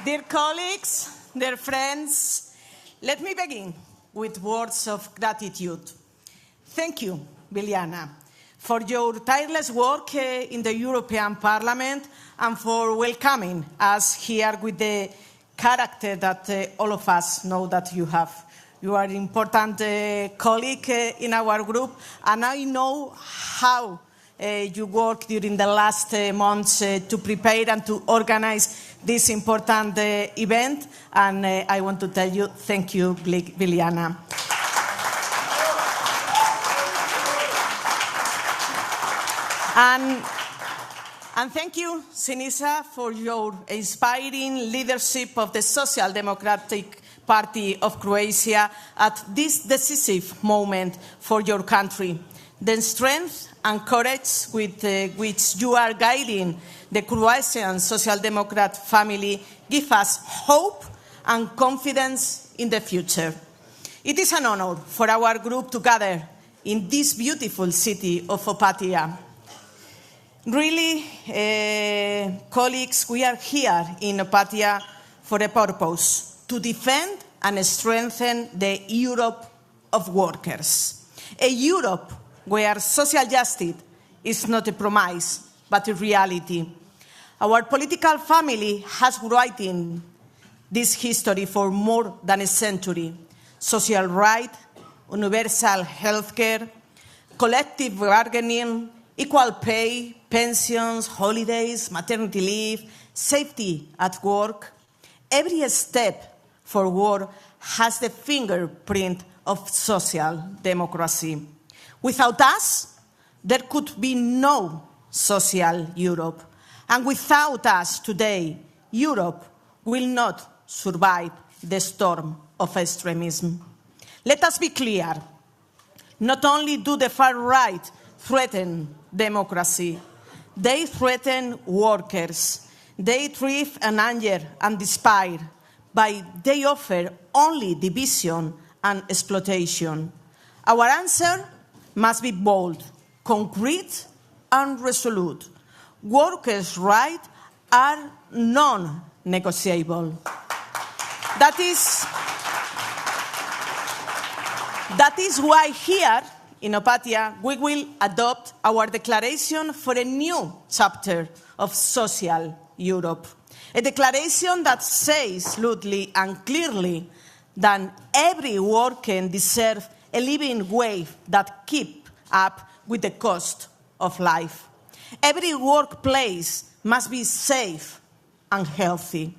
Dear colleagues, dear friends, let me begin with words of gratitude. Thank you, Biljana, for your tireless work in the European Parliament and for welcoming us here with the character that all of us know that you have. You are an important colleague in our group, and I know how you worked during the last months to prepare and to organize this important event, and I want to tell you, thank you, Biljana. And thank you, Sinisa, for your inspiring leadership of the Social Democratic Party of Croatia at this decisive moment for your country. The strength and courage with which you are guiding the Croatian Social Democrat family give us hope and confidence in the future. It is an honor for our group to gather in this beautiful city of Opatija. Really, colleagues, we are here in Opatija for a purpose: to defend and strengthen the Europe of workers. A Europe where social justice is not a promise, but a reality. Our political family has written this history for more than a century. Social rights, universal healthcare, collective bargaining, equal pay, pensions, holidays, maternity leave, safety at work. Every step forward has the fingerprint of social democracy. Without us, there could be no social Europe. And without us today, Europe will not survive the storm of extremism. Let us be clear. Not only do the far right threaten democracy, they threaten workers. They thrive on anger and despair, but they offer only division and exploitation. Our answer must be bold, concrete, and resolute. Workers' rights are non-negotiable. That is why here in Opatija we will adopt our declaration for a new chapter of social Europe. A declaration that says loudly and clearly that every worker deserves a living wage that keeps up with the cost of life. Every workplace must be safe and healthy.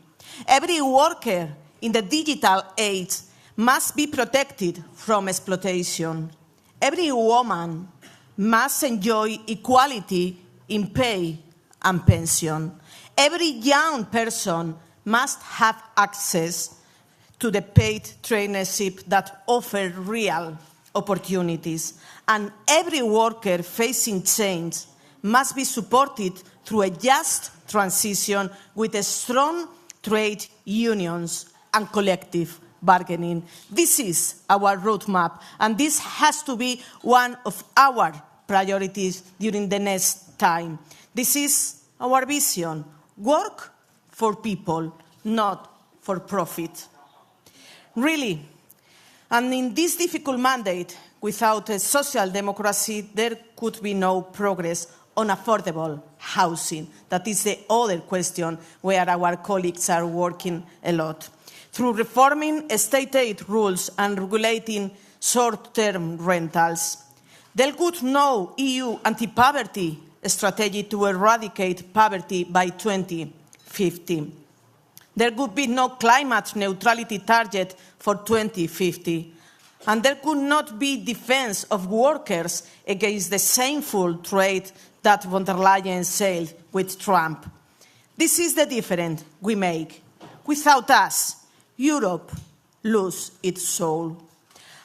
Every worker in the digital age must be protected from exploitation. Every woman must enjoy equality in pay and pension. Every young person must have access to the paid traineeship that offer real opportunities. And every worker facing change must be supported through a just transition with a strong trade unions and collective bargaining. This is our roadmap, and this has to be one of our priorities during the next time. This is our vision: work for people, not for profit. Really, and in this difficult mandate, without a social democracy, there could be no progress on affordable housing. That is the other question where our colleagues are working a lot. Through reforming state aid rules and regulating short-term rentals. There could no EU anti-poverty strategy to eradicate poverty by 2050. There could be no climate neutrality target for 2050. And there could not be defense of workers against the shameful trade that von der Leyen sailed with Trump. This is the difference we make. Without us, Europe loses its soul.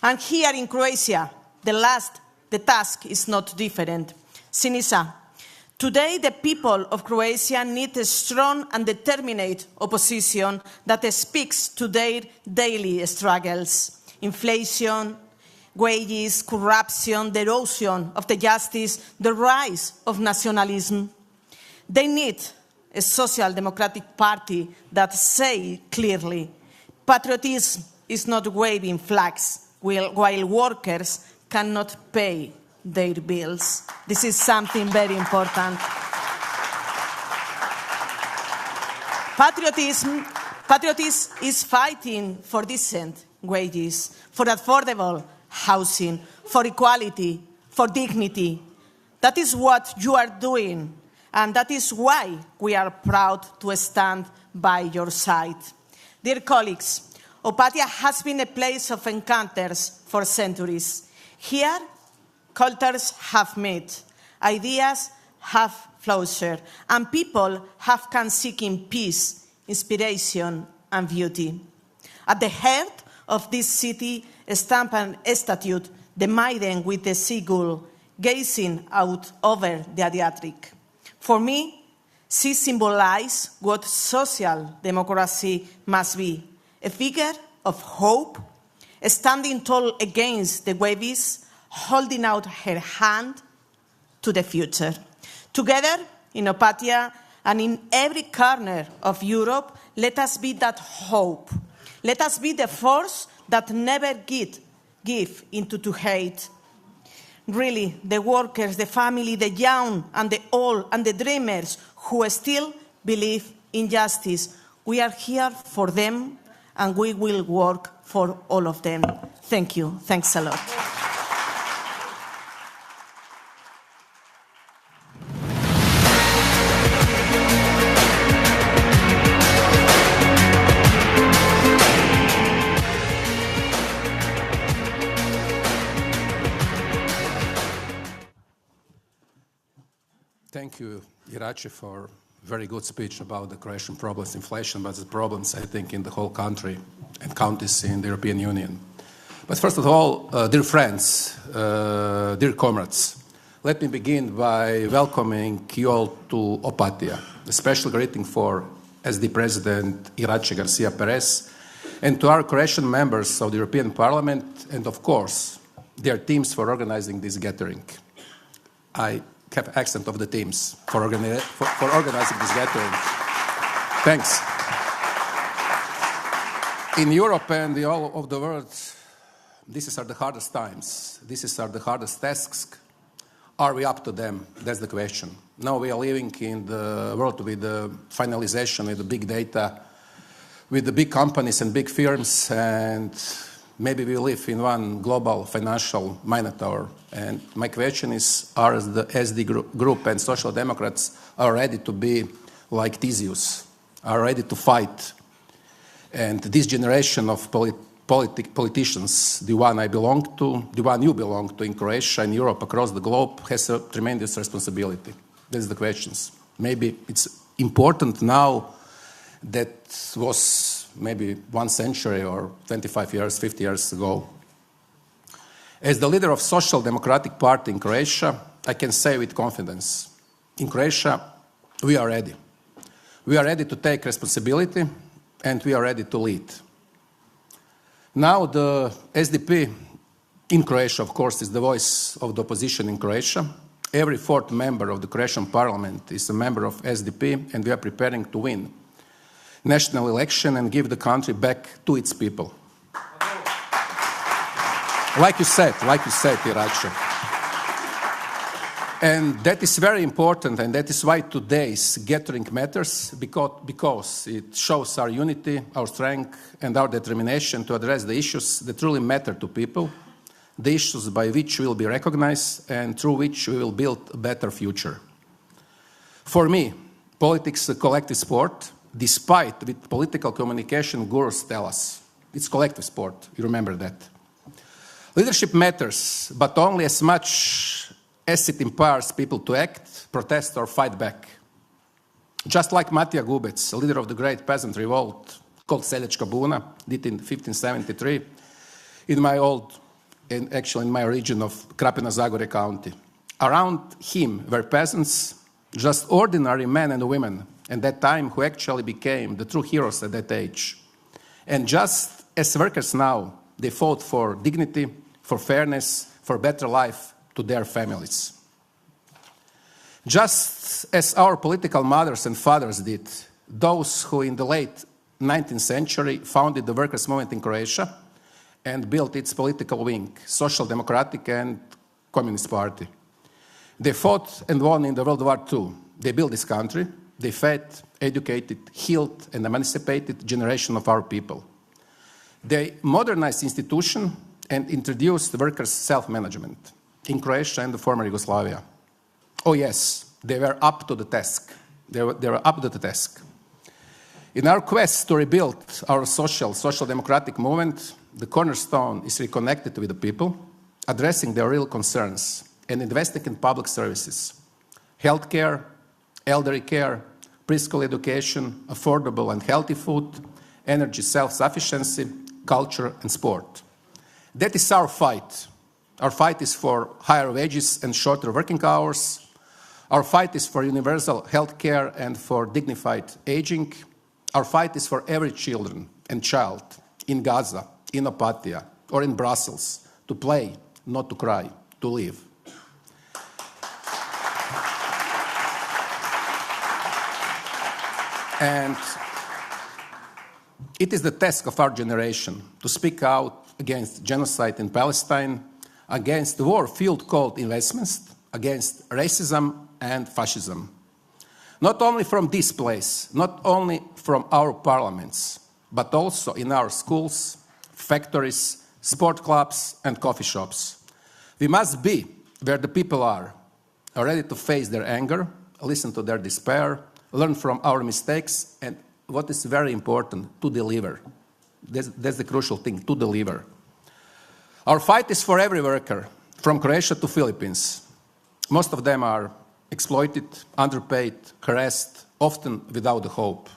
And here in Croatia, the task is not different. Sinisa, today the people of Croatia need a strong and determined opposition that speaks to their daily struggles. Inflation, wages, corruption, the erosion of the justice, the rise of nationalism. They need a social democratic party that say clearly, patriotism is not waving flags while workers cannot pay their bills. This is something very important. Patriotism is fighting for decent wages, for affordable housing, for equality, for dignity. That is what you are doing, and that is why we are proud to stand by your side. Dear colleagues, Opatia has been a place of encounters for centuries. Here, cultures have met, ideas have flourished, and people have come seeking peace, inspiration, and beauty. At the heart of this city stands an statue, the maiden with the seagull, gazing out over the Adriatic. For me, she symbolizes what social democracy must be, a figure of hope, standing tall against the waves, holding out her hand to the future. Together, in Opatia and in every corner of Europe, let us be that hope. Let us be the force that never give into to hate. Really, the workers, the family, the young and the old, and the dreamers who still believe in justice, we are here for them, and we will work for all of them. Thank you. Thanks a lot. Thank you, Irache, for a very good speech about the Croatian problems, inflation, but the problems, I think, in the whole country and counties in the European Union. But first of all, dear friends, dear comrades, let me begin by welcoming you all to Opatia. A special greeting for SD President Irache Garcia Perez and to our Croatian members of the European Parliament and, of course, their teams for organizing this gathering. I have accent of the teams for organizing this gathering. Thanks. In Europe and all of the world, these are the hardest times. These are the hardest tasks. Are we up to them? That's the question. Now we are living in the world with the finalization, with the big data, with the big companies and big firms, and maybe we live in one global financial minotaur. And my question is, are the SD group and Social Democrats are ready to be like Theseus, are ready to fight? And this generation of politicians, the one I belong to, the one you belong to in Croatia and Europe across the globe, has a tremendous responsibility. That's the questions. Maybe it's important now that was maybe 1 century or 25 years, 50 years ago. As the leader of Social Democratic Party in Croatia, I can say with confidence, in Croatia, we are ready. We are ready to take responsibility and we are ready to lead. Now the SDP in Croatia, of course, is the voice of the opposition in Croatia. Every 4th member of the Croatian parliament is a member of SDP, and we are preparing to win national election and give the country back to its people. Like you said, Irache. And that is very important, and that is why today's gathering matters, because it shows our unity, our strength, and our determination to address the issues that truly matter to people, the issues by which we will be recognized and through which we will build a better future. For me, politics is a collective sport, despite what political communication gurus tell us. It's collective sport, you remember that. Leadership matters, but only as much as it empowers people to act, protest, or fight back. Just like Matija Gubec, a leader of the great peasant revolt called Seljačka Buna, did in 1573, in my region of Krapina-Zagorje County. Around him were peasants, just ordinary men and women at that time who actually became the true heroes at that age. And just as workers now, they fought for dignity, for fairness, for better life to their families. Just as our political mothers and fathers did, those who in the late 19th century founded the workers' movement in Croatia and built its political wing, Social Democratic and Communist Party. They fought and won in the World War II. They built this country. They fed, educated, healed, and emancipated generation of our people. They modernized institutions and introduced workers' self-management in Croatia and the former Yugoslavia. Oh yes, they were up to the task. They were up to the task. In our quest to rebuild our social democratic movement, the cornerstone is reconnected with the people, addressing their real concerns, and investing in public services, healthcare, elderly care, preschool education, affordable and healthy food, energy self-sufficiency, culture and sport. That is our fight. Our fight is for higher wages and shorter working hours. Our fight is for universal health care and for dignified aging. Our fight is for every children and child in Gaza, in Opatia, or in Brussels to play, not to cry, to live. And it is the task of our generation to speak out against genocide in Palestine, against the war-fueled cold investments, against racism and fascism. Not only from this place, not only from our parliaments, but also in our schools, factories, sport clubs, and coffee shops. We must be where the people are ready to face their anger, listen to their despair, learn from our mistakes, and what is very important, to deliver. That's the crucial thing, to deliver. Our fight is for every worker, from Croatia to Philippines. Most of them are exploited, underpaid, harassed, often without a hope.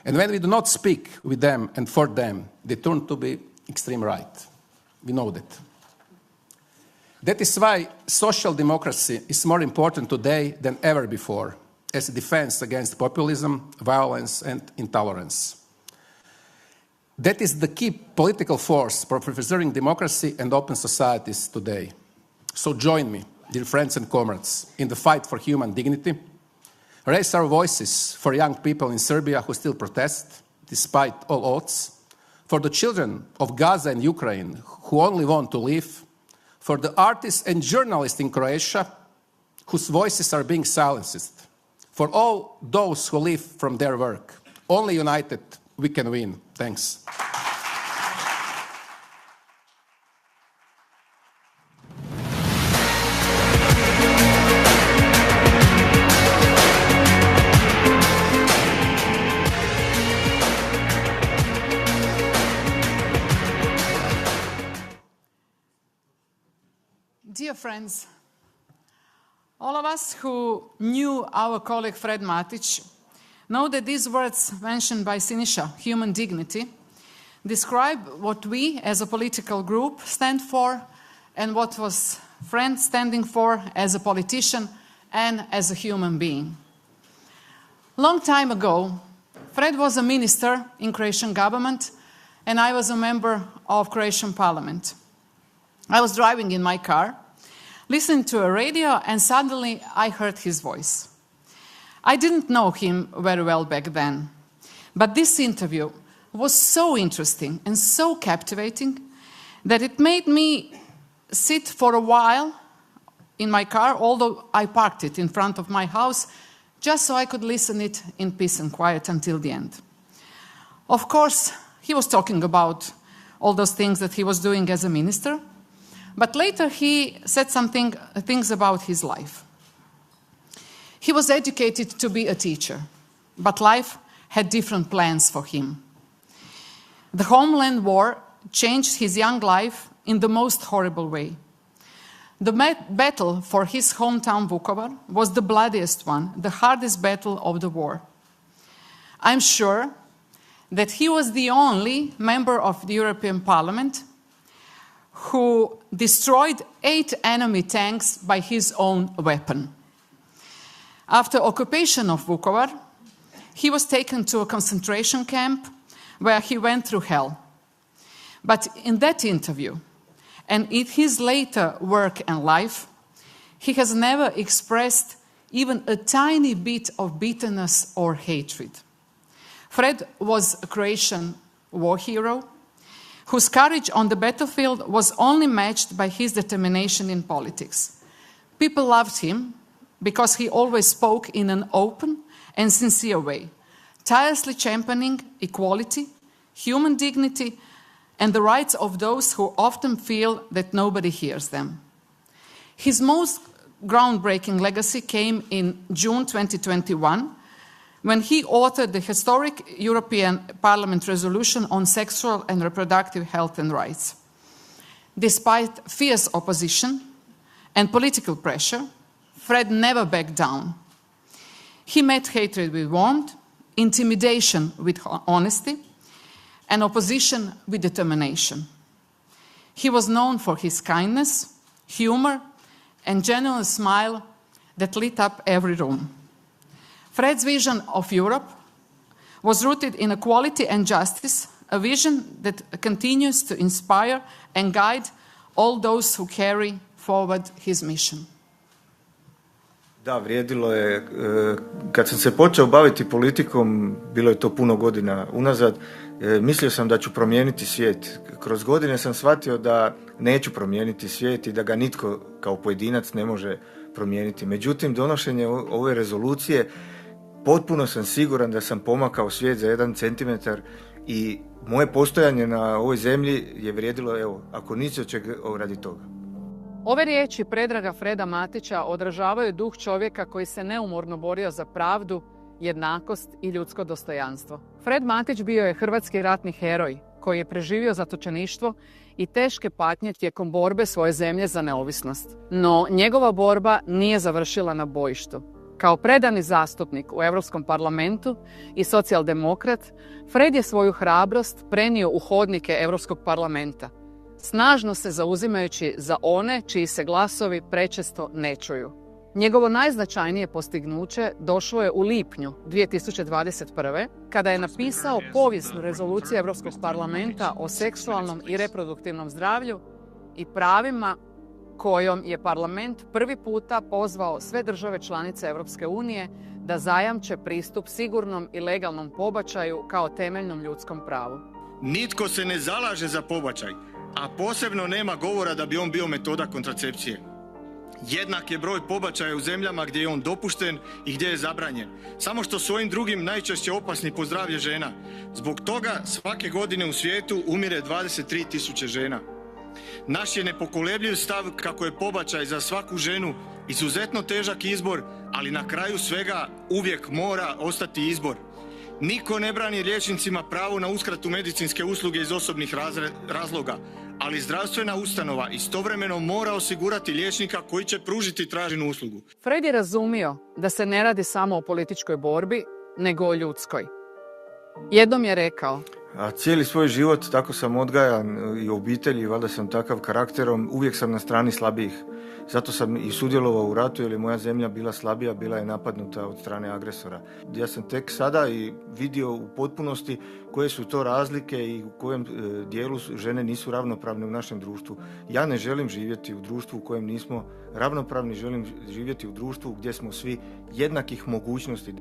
And when we do not speak with them and for them, they turn to be extreme right. We know that. That is why social democracy is more important today than ever before, as a defense against populism, violence, and intolerance. That is the key political force for preserving democracy and open societies today. So join me, dear friends and comrades, in the fight for human dignity. Raise our voices for young people in Serbia who still protest, despite all odds, for the children of Gaza and Ukraine who only want to live, for the artists and journalists in Croatia whose voices are being silenced, for all those who live from their work. Only united we can win. Thanks. Dear friends, all of us who knew our colleague Fred Matić know that these words mentioned by Siniša, human dignity, describe what we as a political group stand for and what was Fred standing for as a politician and as a human being. Long time ago, Fred was a minister in Croatian government and I was a member of Croatian parliament. I was driving in my car, listening to a radio, and suddenly I heard his voice. I didn't know him very well back then, but this interview was so interesting and so captivating that it made me sit for a while in my car, although I parked it in front of my house, just so I could listen it in peace and quiet until the end. Of course, he was talking about all those things that he was doing as a minister, but later he said things about his life. He was educated to be a teacher, but life had different plans for him. The homeland war changed his young life in the most horrible way. The battle for his hometown Vukovar was the bloodiest one, the hardest battle of the war. I'm sure that he was the only member of the European Parliament who destroyed 8 enemy tanks by his own weapon. After occupation of Vukovar, he was taken to a concentration camp where he went through hell. But in that interview, and in his later work and life, he has never expressed even a tiny bit of bitterness or hatred. Fred was a Croatian war hero whose courage on the battlefield was only matched by his determination in politics. People loved him because he always spoke in an open and sincere way, tirelessly championing equality, human dignity, and the rights of those who often feel that nobody hears them. His most groundbreaking legacy came in June 2021, when he authored the historic European Parliament resolution on sexual and reproductive health and rights. Despite fierce opposition and political pressure, Fred never backed down. He met hatred with warmth, intimidation with honesty, and opposition with determination. He was known for his kindness, humor, and genuine smile that lit up every room. Fred's vision of Europe was rooted in equality and justice, a vision that continues to inspire and guide all those who carry forward his mission. Da, vrijedilo je. Kad sam se počeo baviti politikom, bilo je to puno godina unazad, mislio sam da ću promijeniti svijet. Kroz godine sam shvatio da neću promijeniti svijet i da ga nitko kao pojedinac ne može promijeniti. Međutim, donošenje ove rezolucije, potpuno sam siguran da sam pomakao svijet za 1 centimetar i moje postojanje na ovoj zemlji je vrijedilo, evo, ako ničeg radi toga. Ove riječi Predraga Freda Matića odražavaju duh čovjeka koji se neumorno borio za pravdu, jednakost i ljudsko dostojanstvo. Fred Matić bio je hrvatski ratni heroj koji je preživio zatočeništvo i teške patnje tijekom borbe svoje zemlje za neovisnost. No, njegova borba nije završila na bojištu. Kao predani zastupnik u Europskom parlamentu i socijaldemokrat, Fred je svoju hrabrost prenio u hodnike Europskog parlamenta, snažno se zauzimajući za one čiji se glasovi prečesto ne čuju. Njegovo najznačajnije postignuće došlo je u lipnju 2021. kada je napisao povijesnu rezoluciju Europskog parlamenta o seksualnom i reproduktivnom zdravlju i pravima, kojom je parlament prvi puta pozvao sve države članice Europske unije da zajamče pristup sigurnom i legalnom pobačaju kao temeljnom ljudskom pravu. Nitko se ne zalaže za pobačaj, a posebno nema govora da bi on bio metoda kontracepcije. Jednak je broj pobačaja u zemljama gdje je on dopušten i gdje je zabranjen, samo što su ovim drugim najčešće opasni po zdravlje žena. Zbog toga svake godine u svijetu umire 23.000 žena. Naš je nepokolebljiv stav kako je pobačaj za svaku ženu izuzetno težak izbor, ali na kraju svega uvijek mora ostati izbor. Niko ne brani liječnicima pravo na uskratu medicinske usluge iz osobnih razloga, ali zdravstvena ustanova istovremeno mora osigurati liječnika koji će pružiti traženu uslugu. Fred je razumio da se ne radi samo o političkoj borbi, nego o ljudskoj. Jednom je rekao: a cijeli svoj život tako sam odgajan i u obitelji, valjda sam takav karakterom, uvijek sam na strani slabijih. Zato sam i sudjelovao u ratu jer je moja zemlja bila slabija, bila je napadnuta od strane agresora. Ja sam tek sada i vidio u potpunosti koje su to razlike i u kojem dijelu žene nisu ravnopravne u našem društvu. Ja ne želim živjeti u društvu u kojem nismo ravnopravni, želim živjeti u društvu gdje smo svi jednakih mogućnosti.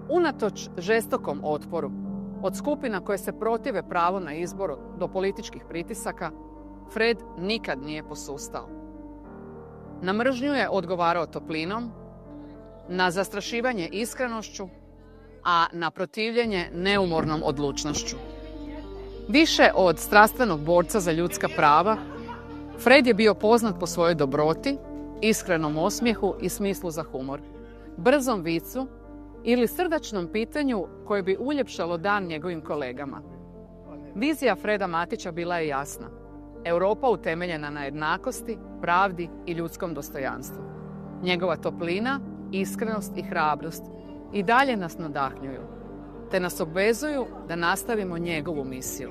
Unatoč žestokom otporu, od skupina koje se protive pravo na izbor do političkih pritisaka, Fred nikad nije posustao. Na mržnju je odgovarao toplinom, na zastrašivanje iskrenošću, a na protivljenje neumornom odlučnošću. Više od strastvenog borca za ljudska prava, Fred je bio poznat po svojoj dobroti, iskrenom osmijehu i smislu za humor, brzom vicu ili srdačnom pitanju koje bi uljepšalo dan njegovim kolegama. Vizija Freda Matića bila je jasna. Europa utemeljena na jednakosti, pravdi i ljudskom dostojanstvu. Njegova toplina, iskrenost i hrabrost i dalje nas nadahnjuju, te nas obvezuju da nastavimo njegovu misiju.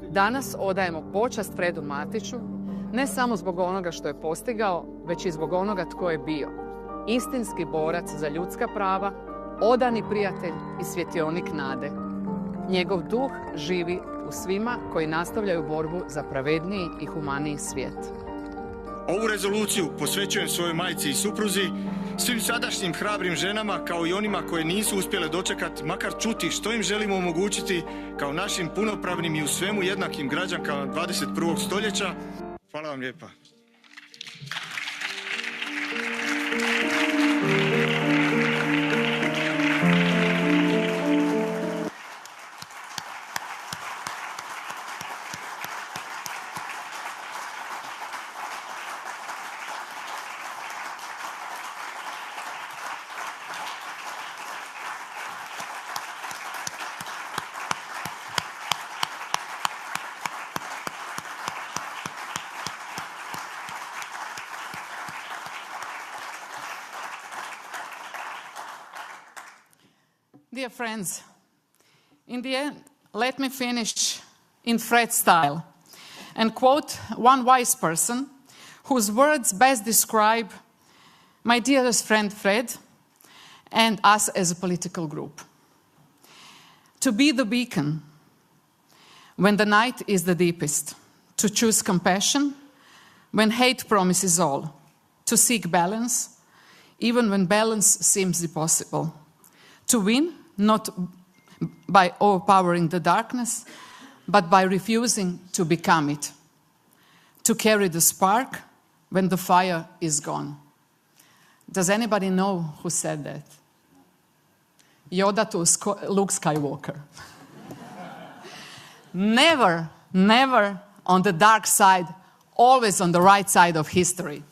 Danas odajemo počast Fredu Matiću, ne samo zbog onoga što je postigao, već i zbog onoga tko je bio. Istinski borac za ljudska prava, odani prijatelj i svjetionik nade. Njegov duh živi u svima koji nastavljaju borbu za pravedniji i humaniji svijet. Ovu rezoluciju posvećujem svojoj majci i supruzi, svim sadašnjim hrabrim ženama kao i onima koje nisu uspjele dočekati, makar čuti što im želimo omogućiti kao našim punopravnim i u svemu jednakim građankama 21. stoljeća. Hvala vam lijepa. Dear friends, in the end, let me finish in Fred style and quote one wise person whose words best describe my dearest friend Fred and us as a political group. To be the beacon when the night is the deepest, to choose compassion when hate promises all, to seek balance even when balance seems impossible, to win not by overpowering the darkness, but by refusing to become it. To carry the spark when the fire is gone. Does anybody know who said that? Yoda to Luke Skywalker. Never, never on the dark side, always on the right side of history.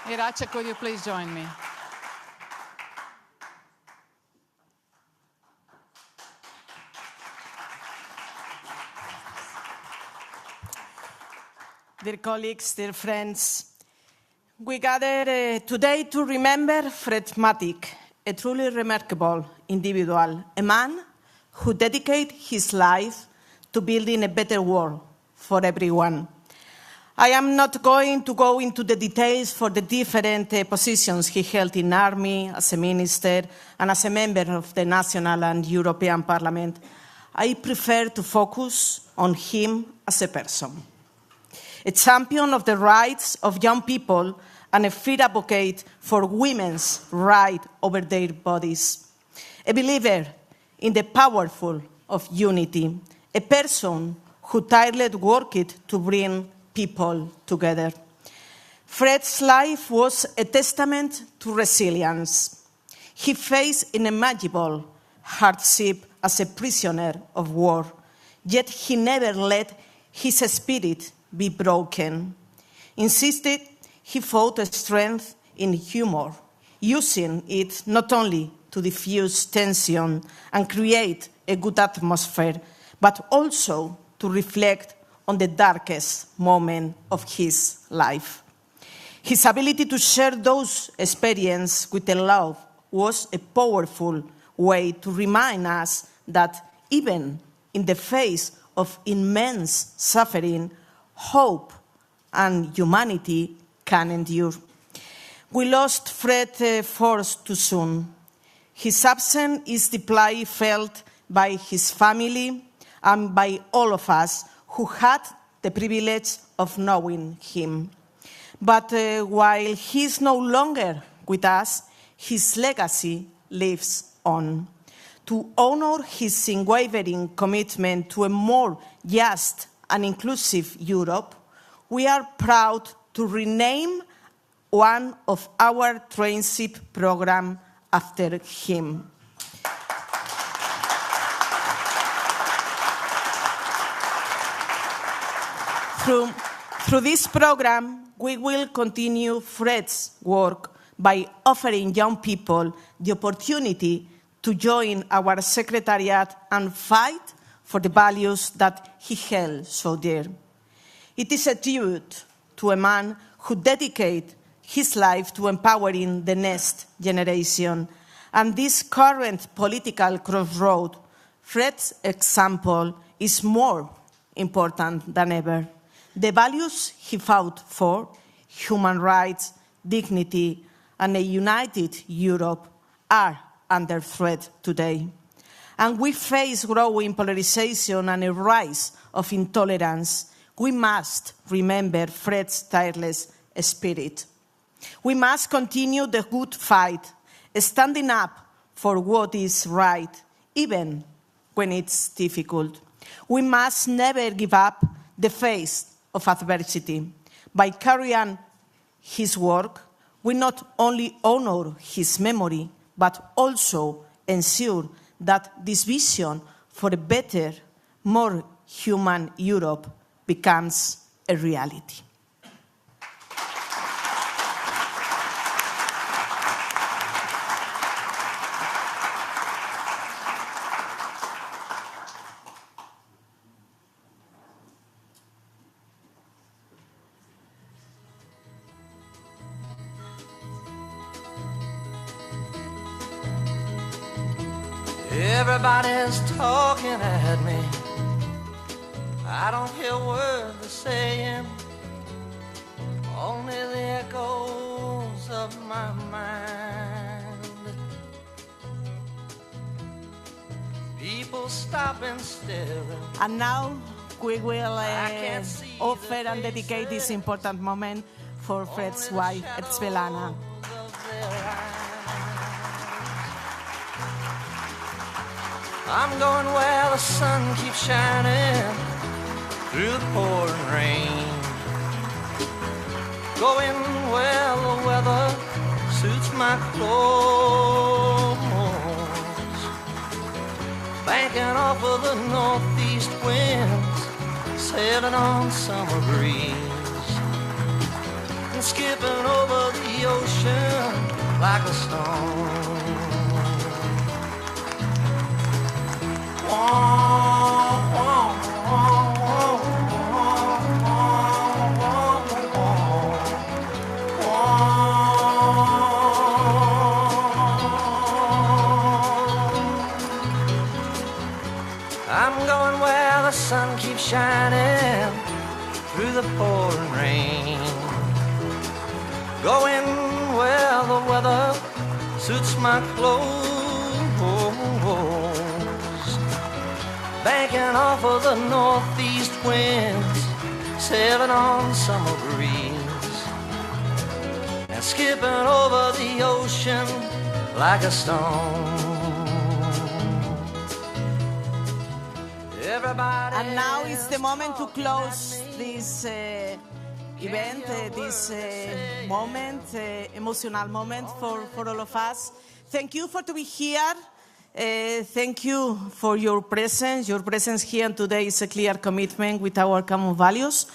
Iracha, could you please join me? Dear colleagues, dear friends, we gather today to remember Fred Matić, a truly remarkable individual, a man who dedicated his life to building a better world for everyone. I am not going to go into the details for the different positions he held in army, as a minister, and as a member of the national and European Parliament. I prefer to focus on him as a person. A champion of the rights of young people and a fierce advocate for women's right over their bodies. A believer in the powerful of unity. A person who tirelessly worked to bring people together. Fred's life was a testament to resilience. He faced unimaginable hardship as a prisoner of war, yet he never let his spirit be broken. Insisted, he found strength in humor, using it not only to diffuse tension and create a good atmosphere, but also to reflect on the darkest moment of his life. His ability to share those experiences with the love was a powerful way to remind us that even in the face of immense suffering, hope and humanity can endure. We lost Fred far too soon. His absence is deeply felt by his family and by all of us who had the privilege of knowing him. But while he is no longer with us, his legacy lives on. To honor his unwavering commitment to a more just and inclusive Europe, we are proud to rename one of our trainship programs after him. Through this program, we will continue Fred's work by offering young people the opportunity to join our secretariat and fight for the values that he held so dear. It is a tribute to a man who dedicated his life to empowering the next generation. And this current political crossroad, Fred's example is more important than ever. The values he fought for, human rights, dignity, and a united Europe, are under threat today. And we face growing polarization and a rise of intolerance. We must remember Fred's tireless spirit. We must continue the good fight, standing up for what is right, even when it's difficult. We must never give up the face of adversity. By carrying his work, we not only honor his memory, but also ensure that this vision for a better, more human Europe becomes a reality. Everybody's talking at me. I don't hear a word they're saying, only the echoes of my mind. People stop and stare. And now we will offer and dedicate this important moment for Fred's wife, Svetlana. I'm going where the sun keeps shining through the pouring rain. Going where the weather suits my clothes. Banking off of the northeast winds, sailing on summer breeze, and skipping over the ocean like a stone. I'm going where the sun keeps shining through the pouring rain. Going where the weather suits my clothes. Banking off of the northeast winds, sailing on summer breeze, and skipping over the ocean like a stone. And now it's the moment to close this event, this moment, emotional moment for all of us. Thank you for to be here. Thank you for your presence. Your presence here today is a clear commitment with our common values.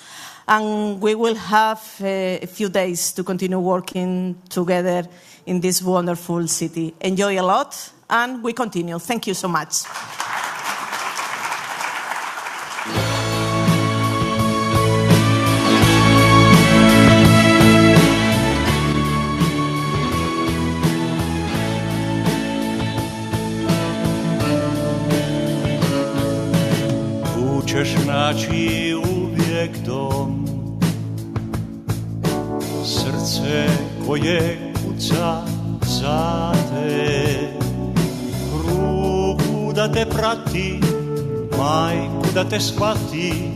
And we will have a few days to continue working together in this wonderful city. Enjoy a lot, and we continue. Thank you so much. Ćeš naći uvijek dom, srce koje kuca za te, ruku da te prati, majku da te shvati,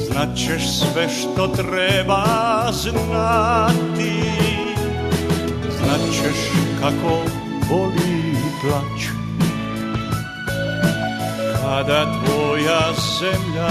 znaćeš sve što treba znati, znaćeš kako boli plać kada tvoja zemlja